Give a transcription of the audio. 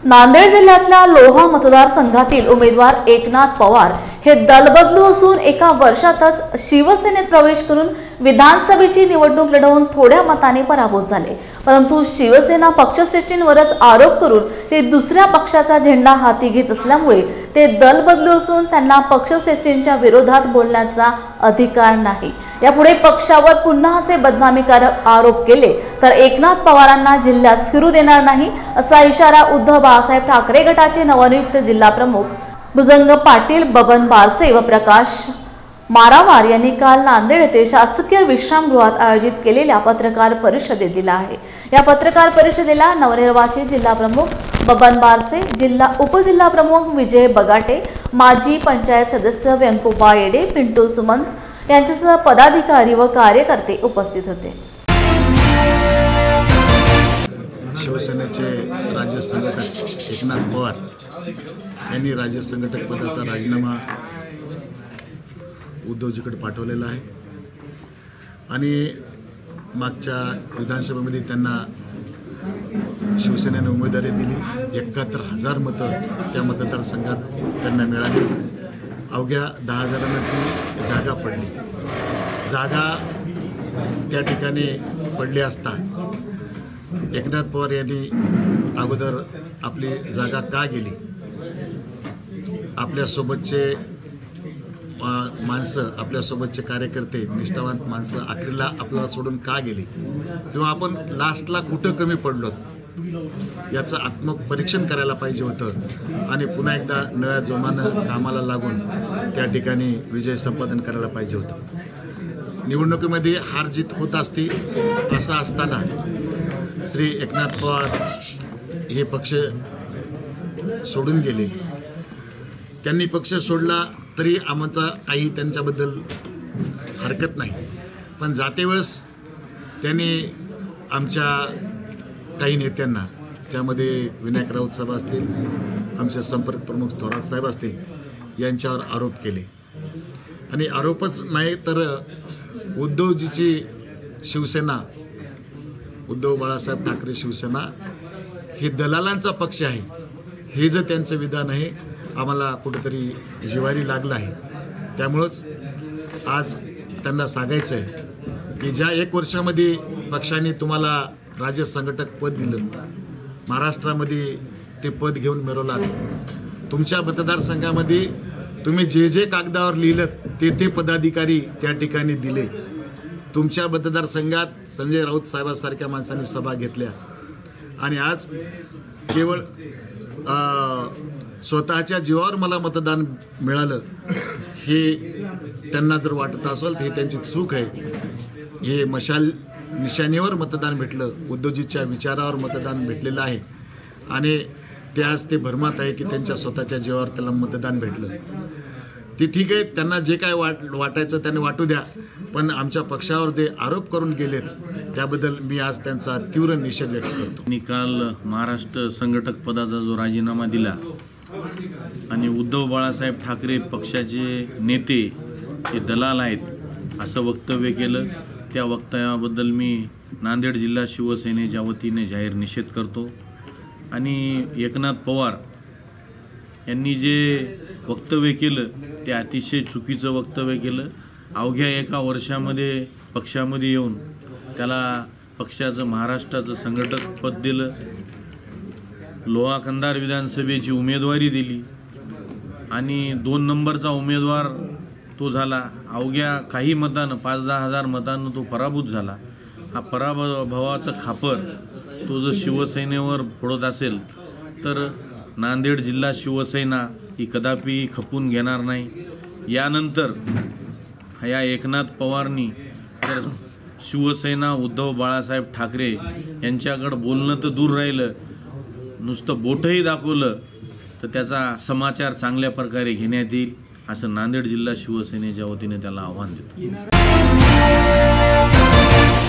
नांदेड जिल्ह्यातल्या लोहा मतदारसंघातील उमेदवार एकनाथ पवार हे दलबदलू असून एका वर्षातच शिवसेनेत प्रवेश करून विधानसभेची निवडणूक लढवून थोड्या मताने पराभूत झाले। परंतु शिवसेना पक्षश्रेष्ठींवरच आरोप करून ते दुसऱ्या पक्षाचा झेंडा हाती घेत असल्यामुळे ते दलबदलू असून त्यांना पक्षश्रेष्ठींच्या विरोधात बोलण्याचा अधिकार नाही। यापुढे पक्षावर पुन्हा असे बदनामीकारक आरोप केले तर एकनाथ पवारांना जिल्ह्यात फिरू देणार नाही असा इशारा उद्धव बाळासाहेब ठाकरे गटाचे नवनियुक्त जिल्हा प्रमुख भुजंग पाटील, बबन बारसे व प्रकाश मारावार यांनी काल नांदेड येथे शासकीय विश्रामगृहात आयोजित केलेल्या पत्रकार परिषदेत दिला आहे। या पत्रकार परिषदेला नवनिर्वाचित जिल्हा प्रमुख बबन बारसे, जिल्हा उपजिल्हा प्रमुख विजय बगाटे, माजी पंचायत सदस्य व्यंकुबा येडे, पिंटू सुमंत यांच्यासह पदाधिकारी व कार्यकर्ते उपस्थित होते। शिवसेनेचे राज्य संघटक एकनाथ पवार यांनी राज्य संघटक पदाचा राजीनामा उद्धवजीकडे पाठवलेला आहे आणि मागच्या विधानसभेमध्ये त्यांना शिवसेनेने उमेदवारी दिली। 71,000 मतं त्या मतदारसंघात त्यांना मिळाली। अवघ्या 10,000 ती जागा पडली। जागा त्या ठिकाणी पडली असता एकनाथ पवार यांनी अगोदर आपली जागा का गेली, आपल्यासोबतचे माणसं, आपल्यासोबतचे कार्यकर्ते, निष्ठावान माणसं अखेरला आपल्याला सोडून का गेली किंवा आपण लास्टला कुठं कमी पडलो याचं आत्मपरीक्षण करायला पाहिजे होतं आणि पुन्हा एकदा नव्या जोमानं कामाला लागून त्या ठिकाणी विजय संपादन करायला पाहिजे होतं। निवडणुकीमध्ये हार जीत होत असते, असं असताना श्री एकनाथ पवार हे पक्ष सोडून गेले। त्यांनी पक्ष सोडला तरी आमचा काही त्यांच्याबद्दल हरकत नाही, पण जातेवेळेस त्यांनी आमच्या काही नेत्यांना, त्यामध्ये विनायक राऊत साहेब असतील, आमचे संपर्क प्रमुख थोरात साहेब असतील, यांच्यावर आरोप केले आणि आरोपच नाही तर उद्धवजीची शिवसेना, उद्धव बाळासाहेब ठाकरे शिवसेना हे दलालांचा पक्ष आहे हे जर त्यांचं विधान आहे आम्हाला कुठेतरी जिव्हारी लागलं आहे। त्यामुळंच आज त्यांना सांगायचं आहे की ज्या 1 वर्षामध्ये पक्षाने तुम्हाला राज्य संघटक पद दिलं, महाराष्ट्रामध्ये ते पद घेऊन मिरवलात, तुमच्या मतदारसंघामध्ये तुम्ही जे जे कागदावर लिहिलं ते पदाधिकारी त्या ठिकाणी दिले। तुमच्या मतदारसंघात संजय राऊत साहेबांसारख्या माणसांनी सभा घेतल्या आणि आज केवळ स्वतःच्या जीवावर मला मतदान मिळालं हे त्यांना जर वाटत असेल तर हे त्यांची चूक आहे। हे मशाल निशाणीवर मतदान भेटलं, उद्धवजीच्या विचारावर मतदान भेटलेलं आहे आणि ते आज ते भरमात आहे की त्यांच्या स्वतःच्या जीवावर त्याला मतदान भेटलं। ते ठीक आहे, त्यांना जे काय वाटायचं त्यांनी वाटू द्या, पण आमच्या पक्षावर ते आरोप करून गेलेत त्याबद्दल मी आज त्यांचा तीव्र निषेध व्यक्त करतो। निकाल महाराष्ट्र संघटक पदाचा जो राजीनामा दिला आणि उद्धव बाळासाहेब ठाकरे पक्षाचे नेते हे दलाल आहेत असं वक्तव्य केलं, त्या वक्तव्याबद्दल मी नांदेड जिल्हा शिवसेनेच्या वतीने जाहीर निषेध करतो आणि एकनाथ पवार यांनी जे वक्तव्य केलं ते अतिशय चुकीचं वक्तव्य केलं। अवघ्या 1 वर्षामध्ये पक्षामध्ये येऊन त्याला पक्षाचं महाराष्ट्राचं संघटक पद दिलं, लोहा कंधार विधानसभेची उमेदवारी दिली आणि 2 नंबरचा उमेदवार तो झाला। अवघ्या काही मतानं 5-10 हजार मतांनं तो पराभूत झाला। हा पराभवाचं खापर तो जर शिवसेनेवर फोडत असेल तर नांदेड जिल्हा शिवसेना ही कदापि खपून घेणार नाही। यानंतर या एकनाथ पवारनी तर शिवसेना उद्धव बाळासाहेब ठाकरे यांच्याकडे बोलणं तर दूर राहिलं, नुसतं बोटही दाखवलं तर त्याचा समाचार चांगल्या प्रकारे घेण्यात येईल असं नांदेड जिल्हा शिवसेनेच्या वतीने त्याला आव्हान देतो।